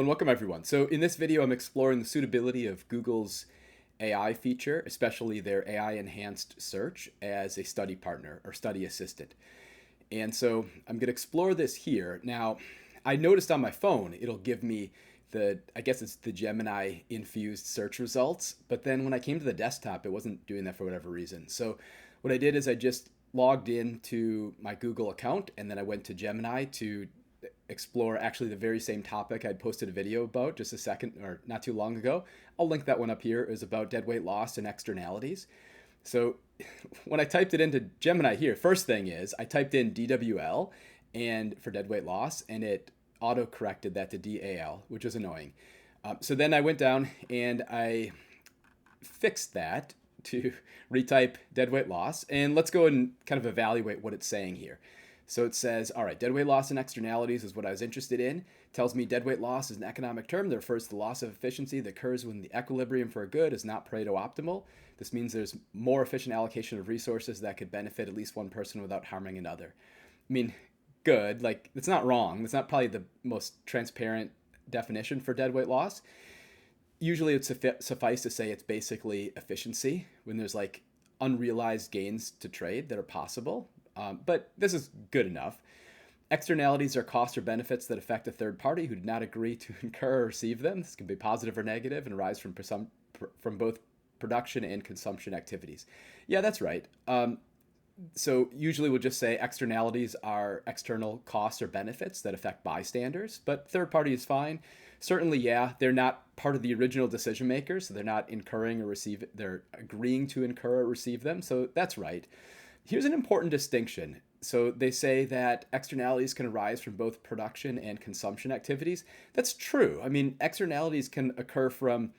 And welcome everyone. So in this video, I'm exploring the suitability of Google's AI feature, especially their AI enhanced search as a study partner or study assistant. And so I'm going to explore this here. Now, I noticed on my phone, it'll give me I guess it's the Gemini infused search results. But then when I came to the desktop, it wasn't doing that for whatever reason. So what I did is I just logged into my Google account and then I went to Gemini to explore actually the very same topic I'd posted a video about just a second or not too long ago. I'll link that one up here. It was about deadweight loss and externalities. So when I typed it into Gemini here, first thing is I typed in DWL and for deadweight loss, and it auto corrected that to DAL, which is annoying. So then I went down and I fixed that to retype deadweight loss, and let's go and kind of evaluate what it's saying here. So it says, all right, deadweight loss and externalities is what I was interested in. Tells me deadweight loss is an economic term that refers to the loss of efficiency that occurs when the equilibrium for a good is not Pareto optimal. This means there's more efficient allocation of resources that could benefit at least one person without harming another. I mean, good, like it's not wrong. It's not probably the most transparent definition for deadweight loss. Usually it's suffice to say it's basically efficiency when there's like unrealized gains to trade that are possible. But this is good enough. Externalities are costs or benefits that affect a third party who did not agree to incur or receive them. This can be positive or negative and arise from both production and consumption activities. Yeah, that's right. So usually we'll just say externalities are external costs or benefits that affect bystanders, but third party is fine. Certainly, yeah, they're not part of the original decision makers, so they're not incurring or receive it. They're agreeing to incur or receive them, so that's right. Here's an important distinction. So they say that externalities can arise from both production and consumption activities. That's true. I mean, externalities can occur from,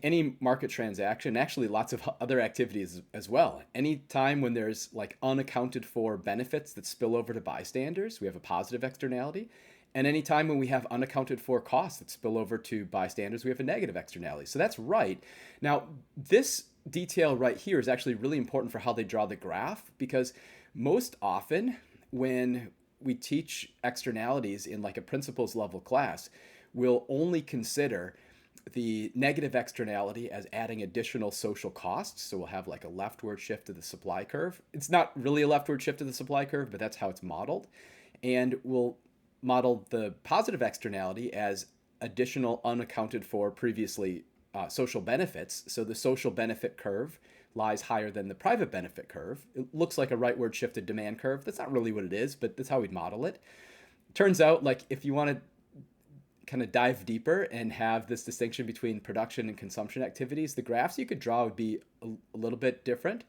any market transaction, actually lots of other activities as well. Any time when there's like unaccounted for benefits that spill over to bystanders, we have a positive externality. And any time when we have unaccounted for costs that spill over to bystanders, we have a negative externality. So that's right. Now, this detail right here is actually really important for how they draw the graph, because most often when we teach externalities in like a principles level class, we'll only consider the negative externality as adding additional social costs. So we'll have like a leftward shift to the supply curve. It's not really a leftward shift to the supply curve, but that's how it's modeled. And we'll model the positive externality as additional unaccounted for previously social benefits. So the social benefit curve lies higher than the private benefit curve. It looks like a rightward shifted demand curve. That's not really what it is, but that's how we'd model it. Turns out, like, if you want to kind of dive deeper and have this distinction between production and consumption activities, the graphs you could draw would be a little bit different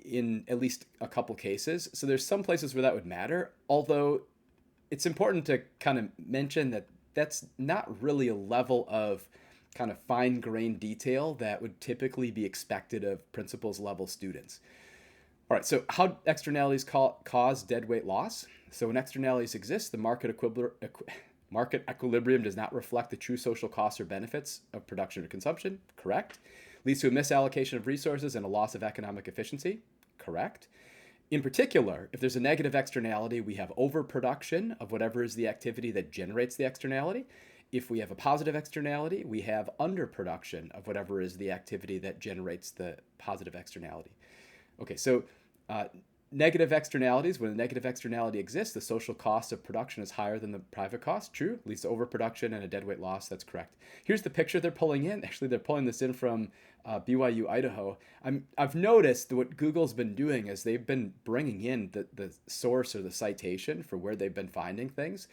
in at least a couple cases. So there's some places where that would matter, although it's important to kind of mention that that's not really a level of kind of fine-grained detail that would typically be expected of principles level students. All right, so how externalities cause deadweight loss? So when externalities exist, the market equilibrium does not reflect the true social costs or benefits of production or consumption. Correct. Leads to a misallocation of resources and a loss of economic efficiency. Correct. In particular, if there's a negative externality, we have overproduction of whatever is the activity that generates the externality. If we have a positive externality, we have underproduction of whatever is the activity that generates the positive externality. Okay, so negative externalities, when a negative externality exists, the social cost of production is higher than the private cost. True. Leads to overproduction and a deadweight loss. That's correct. Here's the picture they're pulling in. Actually, they're pulling this in from BYU, Idaho. I've noticed that what Google's been doing is they've been bringing in the source or the citation for where they've been finding things,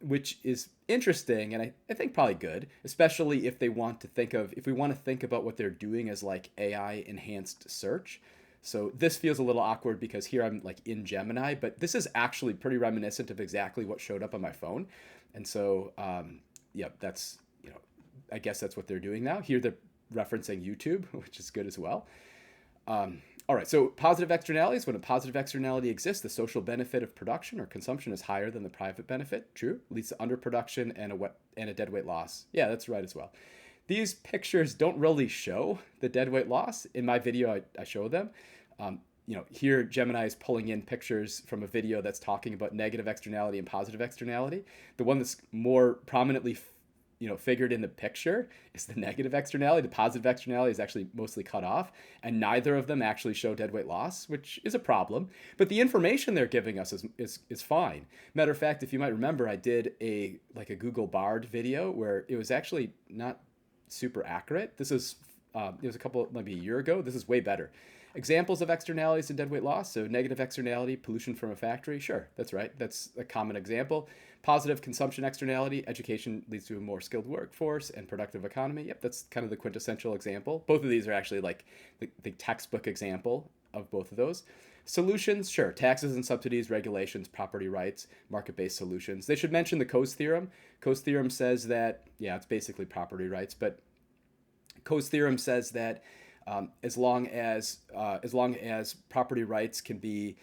which is interesting and I think probably good, especially if we want to think about what they're doing as like AI enhanced search. So this feels a little awkward because here I'm like in Gemini, but this is actually pretty reminiscent of exactly what showed up on my phone. And so, yeah, that's, I guess that's what they're doing now. Here they're referencing YouTube, which is good as well. All right, so positive externalities. When a positive externality exists, the social benefit of production or consumption is higher than the private benefit. True. Leads to underproduction and a deadweight loss. Yeah, that's right as well. These pictures don't really show the deadweight loss. In my video, I show them. here Gemini is pulling in pictures from a video that's talking about negative externality and positive externality. The one that's more prominently figured in the picture is the negative externality. The positive externality is actually mostly cut off, and neither of them actually show deadweight loss, which is a problem. But the information they're giving us is fine. Matter of fact, if you might remember, I did a Google Bard video where it was actually not super accurate. This is it was maybe a year ago. This is way better. Examples of externalities and deadweight loss. So negative externality, pollution from a factory. Sure, that's right. That's a common example. Positive consumption externality, education leads to a more skilled workforce and productive economy. Yep, that's kind of the quintessential example. Both of these are actually like the textbook example of both of those. Solutions, sure. Taxes and subsidies, regulations, property rights, market-based solutions. They should mention the Coase theorem. Coase theorem says that, yeah, it's basically property rights, but Coase theorem says that as long as property rights can be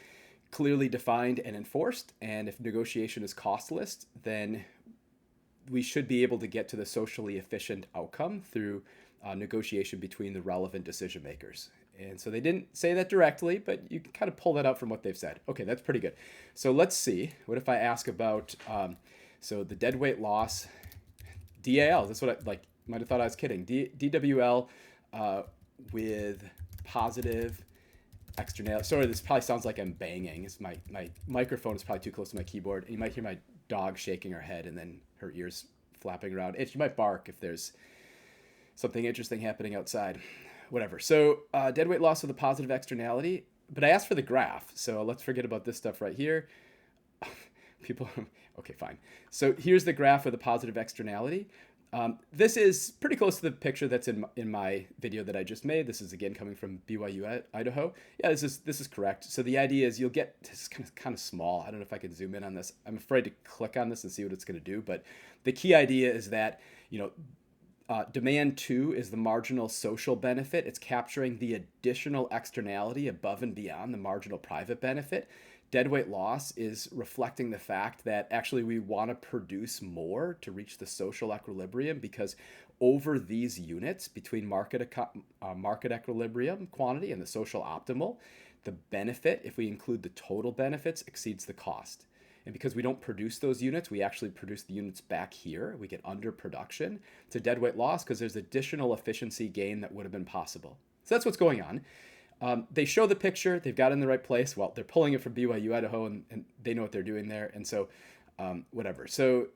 clearly defined and enforced, and if negotiation is costless, then we should be able to get to the socially efficient outcome through negotiation between the relevant decision makers. And so they didn't say that directly, but you can kind of pull that out from what they've said. Okay, that's pretty good. So let's see. What if I ask about so the deadweight loss, DAL? That's what I might have thought I was kidding. DWL with positive externality. Sorry, this probably sounds like I'm banging. My microphone is probably too close to my keyboard. And you might hear my dog shaking her head and then her ears flapping around. She might bark if there's something interesting happening outside. Whatever. So deadweight loss with a positive externality. But I asked for the graph. So let's forget about this stuff right here. Okay, fine. So here's the graph with a positive externality. This is pretty close to the picture that's in my video that I just made. This is again coming from BYU Idaho. Yeah, this is correct. So the idea is you'll get this kind of small. I don't know if I can zoom in on this. I'm afraid to click on this and see what it's going to do. But the key idea is that demand 2 is the marginal social benefit. It's capturing the additional externality above and beyond the marginal private benefit. Deadweight loss is reflecting the fact that actually we want to produce more to reach the social equilibrium, because over these units between market equilibrium quantity and the social optimal, the benefit, if we include the total benefits, exceeds the cost. And because we don't produce those units, we actually produce the units back here. We get underproduction. It's a deadweight loss because there's additional efficiency gain that would have been possible. So that's what's going on. They show the picture. They've got it in the right place. Well, they're pulling it from BYU Idaho, and they know what they're doing there. And so whatever. So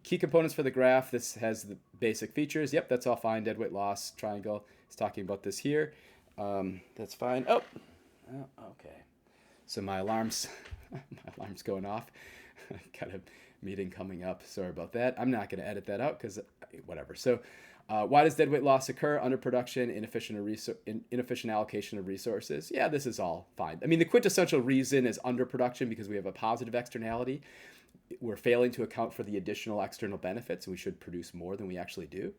key components for the graph. This has the basic features. Yep, that's all fine. Deadweight loss, triangle. It's talking about this here. That's fine. Oh, okay. So my alarm's going off. Got a meeting coming up. Sorry about that. I'm not going to edit that out because whatever. So why does deadweight loss occur? Underproduction, inefficient allocation of resources. Yeah, this is all fine. I mean, the quintessential reason is underproduction because we have a positive externality. We're failing to account for the additional external benefits, and we should produce more than we actually do.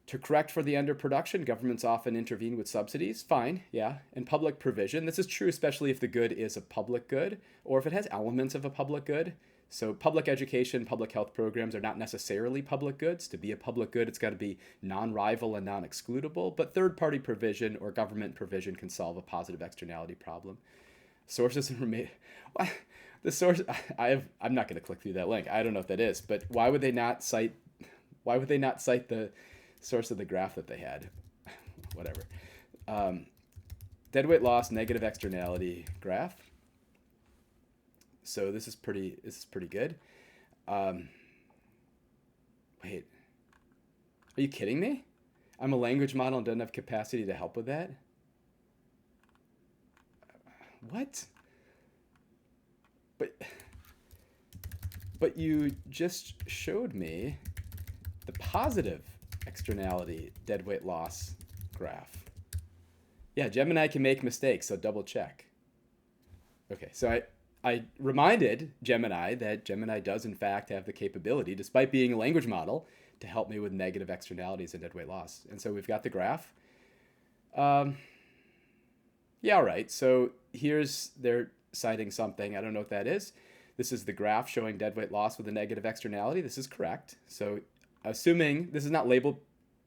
To correct for the underproduction, governments often intervene with subsidies. Fine, yeah. And public provision. This is true especially if the good is a public good or if it has elements of a public good. So public education, public health programs are not necessarily public goods. To be a public good, it's got to be non-rival and non-excludable. But third-party provision or government provision can solve a positive externality problem. Sources and remain. The source. I'm not going to click through that link. I don't know what that is. But why would they not cite the source of the graph that they had? Whatever. Deadweight loss, negative externality graph. So this is pretty good. Wait, are you kidding me? I'm a language model and don't have capacity to help with that? What? But you just showed me the positive externality deadweight loss graph. Yeah, Gemini can make mistakes, so double check. Okay, so I reminded Gemini that Gemini does in fact have the capability, despite being a language model, to help me with negative externalities and deadweight loss. And so we've got the graph. Yeah, all right. So they're citing something. I don't know what that is. This is the graph showing deadweight loss with a negative externality. This is correct. So assuming this is not labeled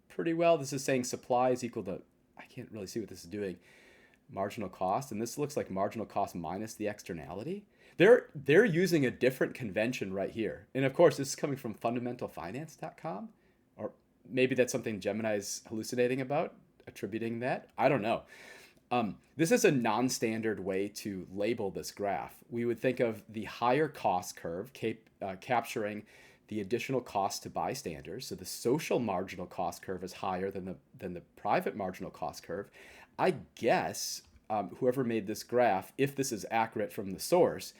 pretty well, this is saying supply is equal to, I can't really see what this is doing, marginal cost, and this looks like marginal cost minus the externality. They're using a different convention right here. And of course, this is coming from fundamentalfinance.com, or maybe that's something Gemini's hallucinating about, attributing that. I don't know. This is a non-standard way to label this graph. We would think of the higher cost curve capturing the additional cost to bystanders. So the social marginal cost curve is higher than the private marginal cost curve. I guess whoever made this graph, if this is accurate from the source,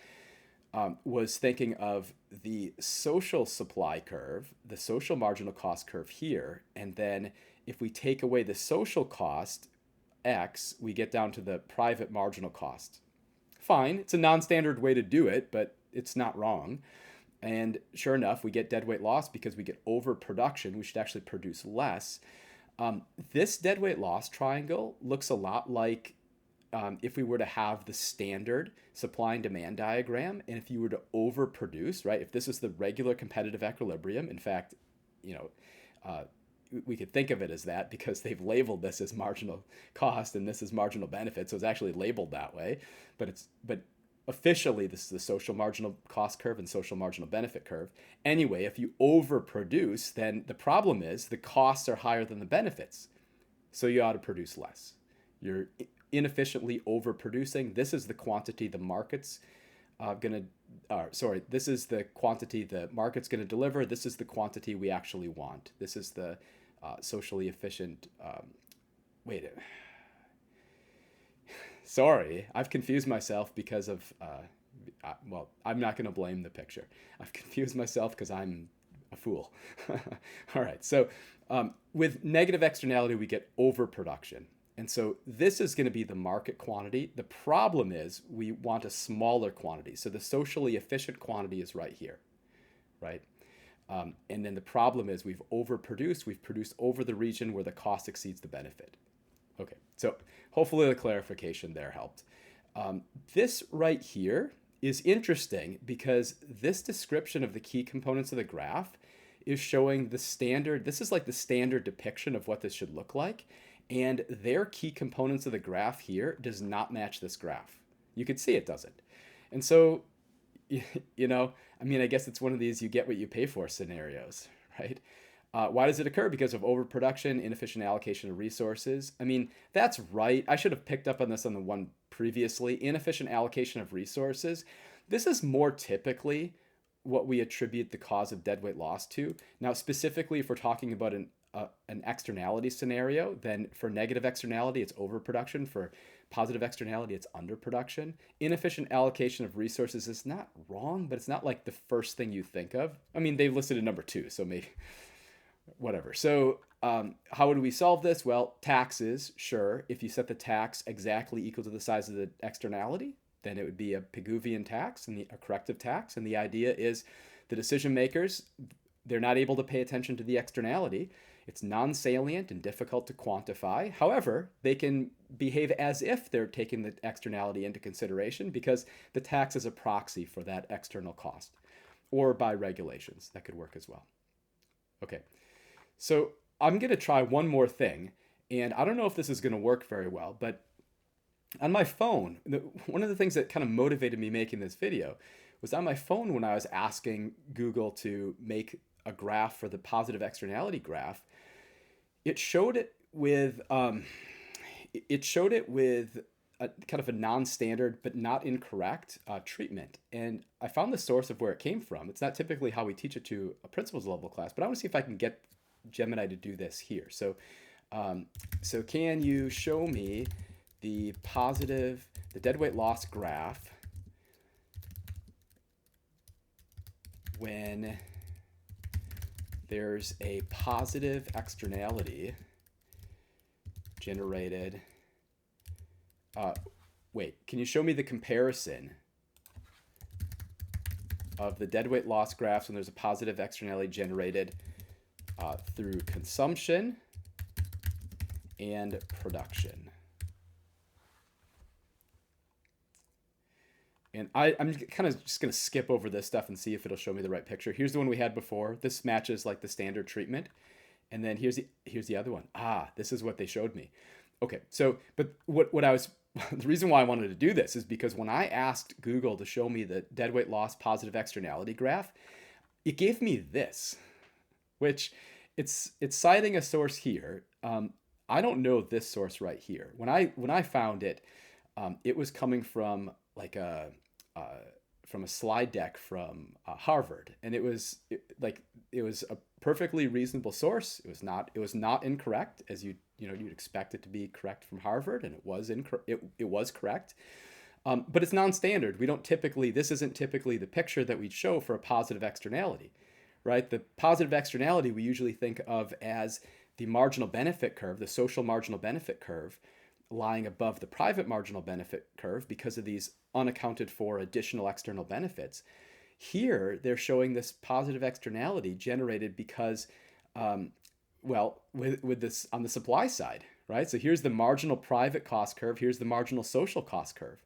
was thinking of the social supply curve, the social marginal cost curve here, and then if we take away the social cost, X, we get down to the private marginal cost. Fine, it's a non-standard way to do it, but it's not wrong. And sure enough, we get deadweight loss because we get overproduction. We should actually produce less. This deadweight loss triangle looks a lot like if we were to have the standard supply and demand diagram, and if you were to overproduce, right? If this is the regular competitive equilibrium, in fact, we could think of it as that because they've labeled this as marginal cost and this is marginal benefit, so it's actually labeled that way. But officially, this is the social marginal cost curve and social marginal benefit curve. Anyway, if you overproduce, then the problem is the costs are higher than the benefits, so you ought to produce less. You're inefficiently overproducing. This is the quantity the market's this is the quantity the market's going to deliver. This is the quantity we actually want. This is the socially efficient. Sorry, I've confused myself because of. I'm not going to blame the picture. I've confused myself because I'm a fool. All right. So with negative externality, we get overproduction. And so this is going to be the market quantity. The problem is we want a smaller quantity. So the socially efficient quantity is right here, right? And then the problem is we've overproduced. We've produced over the region where the cost exceeds the benefit. Okay, so hopefully the clarification there helped. This right here is interesting because this description of the key components of the graph is showing the standard. This is like the standard depiction of what this should look like. And their key components of the graph here does not match this graph. You could see it doesn't. And so, I guess it's one of these you get what you pay for scenarios, right? Why does it occur? Because of overproduction, inefficient allocation of resources. That's right. I should have picked up on this on the one previously. Inefficient allocation of resources. This is more typically what we attribute the cause of deadweight loss to. Now, specifically, if we're talking about an externality scenario, then for negative externality, it's overproduction. For positive externality, it's underproduction. Inefficient allocation of resources is not wrong, but it's not like the first thing you think of. They've listed it number 2, so maybe whatever. So how would we solve this? Well, taxes, sure. If you set the tax exactly equal to the size of the externality, then it would be a Pigouvian tax and a corrective tax. And the idea is the decision makers, they're not able to pay attention to the externality. It's non-salient and difficult to quantify. However, they can behave as if they're taking the externality into consideration because the tax is a proxy for that external cost. Or by regulations, that could work as well. Okay, so I'm going to try one more thing. And I don't know if this is going to work very well, but on my phone, one of the things that kind of motivated me making this video was on my phone when I was asking Google to make a graph for the positive externality graph. It showed it with a kind of a non-standard but not incorrect treatment. And I found the source of where it came from. It's not typically how we teach it to a principles level class, but I want to see if I can get Gemini to do this here. So can you show me the deadweight loss graph when there's a positive externality generated. Can you show me the comparison of the deadweight loss graphs when there's a positive externality generated through consumption and production? And I'm kind of just going to skip over this stuff and see if it'll show me the right picture. Here's the one we had before. This matches like the standard treatment. And then here's the other one. This is what they showed me. Okay, so but what I was the reason why I wanted to do this is because when I asked Google to show me the deadweight loss positive externality graph, it gave me this, which it's citing a source here. I don't know this source right here. When I found it, it was coming from like from a slide deck from Harvard, and it was a perfectly reasonable source. It was not incorrect, as you'd expect it to be correct from Harvard, and it was correct. But it's non-standard. This isn't typically the picture that we'd show for a positive externality, right? The positive externality we usually think of as the marginal benefit curve, the social marginal benefit curve, lying above the private marginal benefit curve because of these unaccounted for additional external benefits. Here, they're showing this positive externality generated because, with this on the supply side, right? So here's the marginal private cost curve, here's the marginal social cost curve.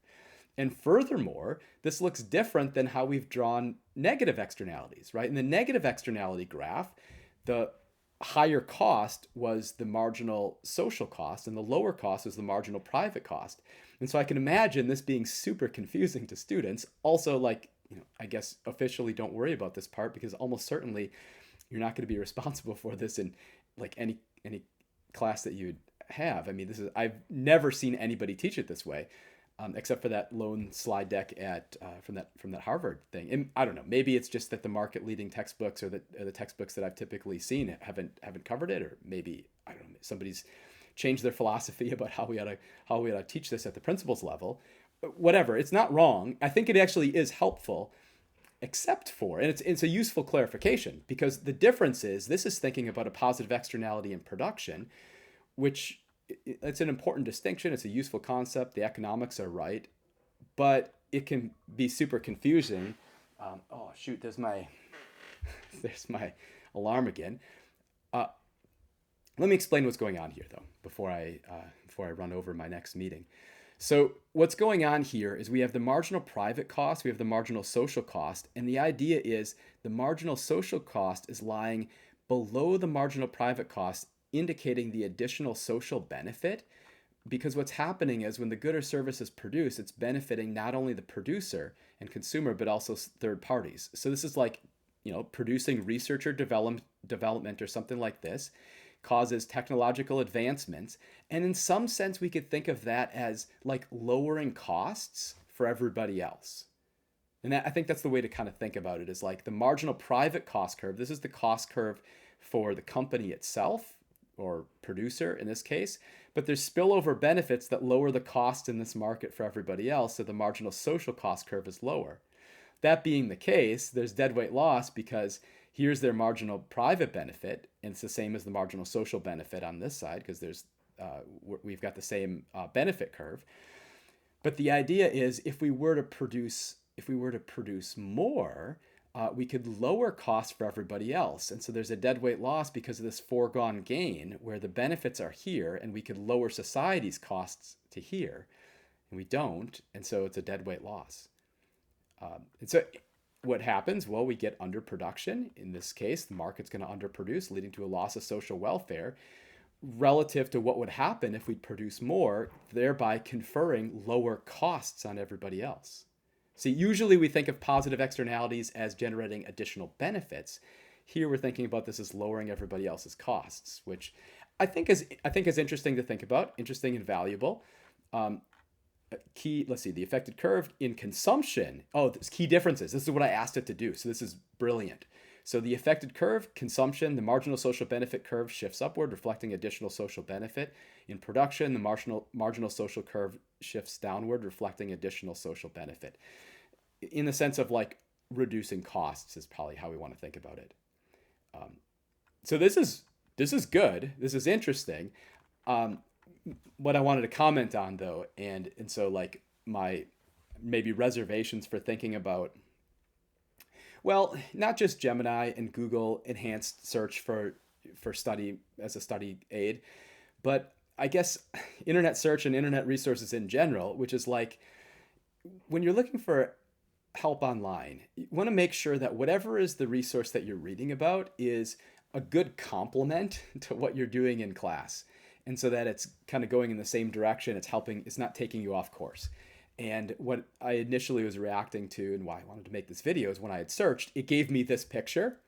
And furthermore, this looks different than how we've drawn negative externalities, right? In the negative externality graph, the higher cost was the marginal social cost and the lower cost was the marginal private cost. And so I can imagine this being super confusing to students. Also, I guess officially don't worry about this part because almost certainly you're not going to be responsible for this in like any class that you'd have. I mean, I've never seen anybody teach it this way. Except for that lone slide deck from that Harvard thing. And I don't know, maybe it's just that the market leading textbooks or the textbooks that I've typically seen haven't covered it, or maybe I don't know, somebody's changed their philosophy about how we ought to teach this at the principles level. Whatever, it's not wrong. I think it actually is helpful, except for, and it's a useful clarification, because the difference is this is thinking about a positive externality in production, which it's an important distinction. It's a useful concept. The economics are right, but it can be super confusing. Oh shoot! There's my alarm again. Let me explain what's going on here, though, before I run over my next meeting. So what's going on here is we have the marginal private cost, we have the marginal social cost, and the idea is the marginal social cost is lying below the marginal private cost, indicating the additional social benefit, because what's happening is when the good or service is produced, it's benefiting not only the producer and consumer, but also third parties. So this is like, producing research or development or something like this causes technological advancements. And in some sense, we could think of that as like lowering costs for everybody else. And I think that's the way to kind of think about it, is like the marginal private cost curve. This is the cost curve for the company itself, or producer in this case, but there's spillover benefits that lower the cost in this market for everybody else, so the marginal social cost curve is lower. That being the case, there's deadweight loss because here's their marginal private benefit, and it's the same as the marginal social benefit on this side because we've got the same benefit curve. But the idea is if we were to produce more, we could lower costs for everybody else. And so there's a deadweight loss because of this foregone gain where the benefits are here and we could lower society's costs to here, and we don't. And so it's a deadweight loss. And so what happens? Well, we get underproduction. In this case, the market's going to underproduce, leading to a loss of social welfare relative to what would happen if we produce more, thereby conferring lower costs on everybody else. See, usually we think of positive externalities as generating additional benefits. Here we're thinking about this as lowering everybody else's costs, which I think is interesting to think about, interesting and valuable. Let's see, the affected curve in consumption. Oh, there's key differences. This is what I asked it to do. So this is brilliant. So the affected curve, consumption, the marginal social benefit curve shifts upward, reflecting additional social benefit. In production, the marginal social curve shifts downward, reflecting additional social benefit. In the sense of like reducing costs is probably how we want to think about it. So this is good. This is interesting. What I wanted to comment on, though, and so like my maybe reservations for thinking about, well, not just Gemini and Google enhanced search for study as a study aid, but I guess internet search and internet resources in general, which is like when you're looking for help online, you want to make sure that whatever is the resource that you're reading about is a good complement to what you're doing in class. and so that it's kind of going in the same direction. It's not taking you off course. And what I initially was reacting to and why I wanted to make this video is when I had searched, it gave me this picture,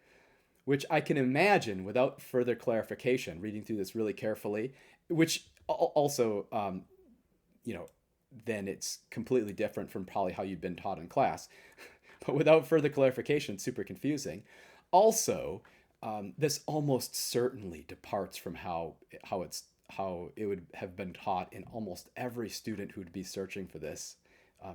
which I can imagine without further clarification, reading through this really carefully, which also, then it's completely different from probably how you'd been taught in class. But without further clarification, it's super confusing. Also, this almost certainly departs from how it would have been taught in almost every student who'd be searching for this.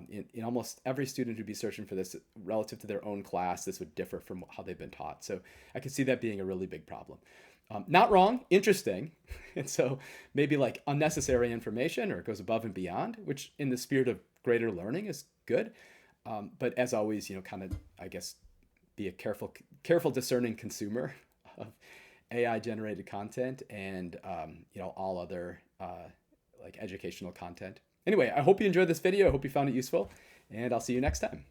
In almost every student who'd be searching for this relative to their own class, this would differ from how they've been taught. So I can see that being a really big problem. Not wrong, interesting. And so maybe like unnecessary information, or it goes above and beyond, which in the spirit of greater learning is good. But as always, kind of, I guess, be a careful discerning consumer of AI generated content and, all other like educational content. Anyway, I hope you enjoyed this video. I hope you found it useful, and I'll see you next time.